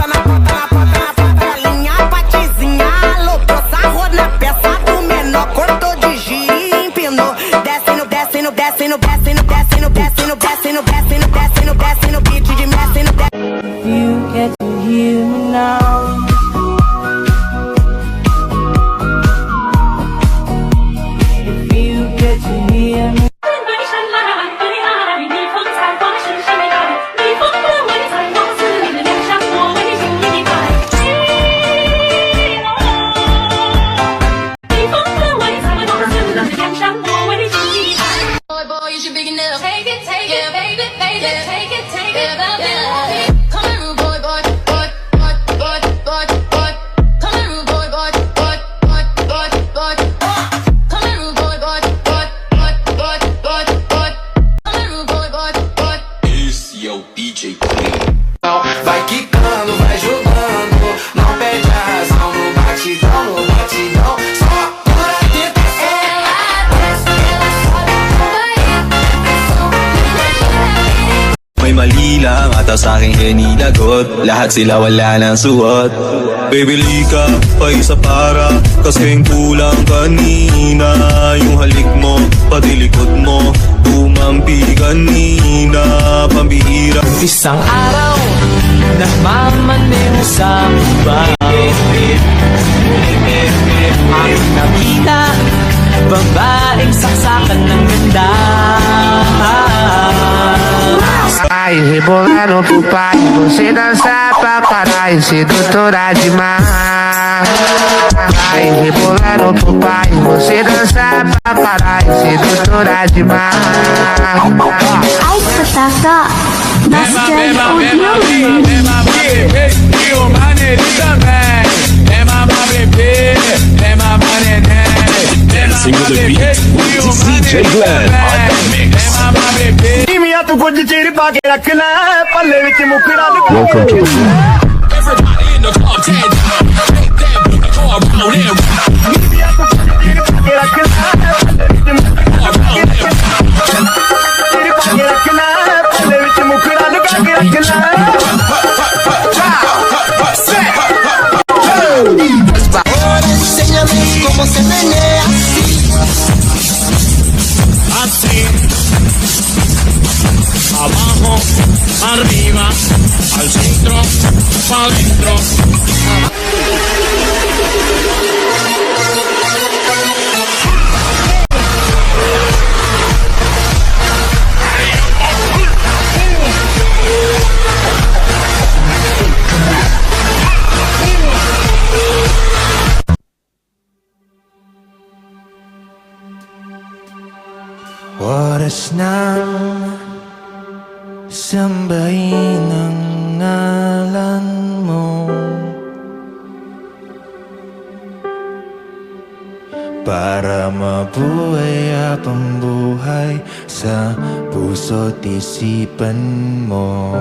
porta, na porta, na porta, na porta. Galinha, patizinha, lotou, sarrou na peça do menor. Cortou de giro e empinou. Descendo, descendo, descendo, descendo, descendo, descendo, descendo, descendo, descendo, descendo, beat de descendo, descendo. You get to hear me now. If you get to hear me. 对山来，对爱，逆风采花是谁来？逆风不为采花似你的梁山伯为主一派。逆风不为采花似你的梁山伯为主一派。Boy, boy, you should be enough. Take it, baby, baby, take it, baby. Come and rude boy, boy, boy, boy, boy, boy, boy. Come and rude boy, boy, boy, boy, boy, boy. Come and rude boy, boy, boy, boy, boy, boy, boy. Come and rude boy, boy, boy. Esse é o DJ Clean. Vai quicando, vai jogando, não perde a razão no batidão, no batidão. Só por a tentação. Ela desce, ela sobe, May mali lang ata sa aking hinilagot. Lahat sila wala nang suot. Bibili ka pa isa para kasing kulang kanina. Yung halik mo, pati likod mo tumampi kanina. Pambihira. Isang araw, nagmamaneho sa bahay. Ang nakita, babaeng saksakan ng ganda. Ai, rebolando pro pai, você dança pra caralho, sedutora demais. Ai, rebolando pro pai, você dança pra caralho, sedutora demais. Ai, Patata, Bastard Audio. E o maneirinho também. É mamar bebê, é mamar neném. Dancing with the beat with DJ Glenn on the mix. É mamar bebê. Welcome to the Everybody in the club, take that booty, go around and Ahora enséñame cómo se menea Así, abajo, arriba, al centro, pa' adentro. Oras nang sambahin ang ngalan mo, para mabuhay habang buhay sa puso't isipan mo.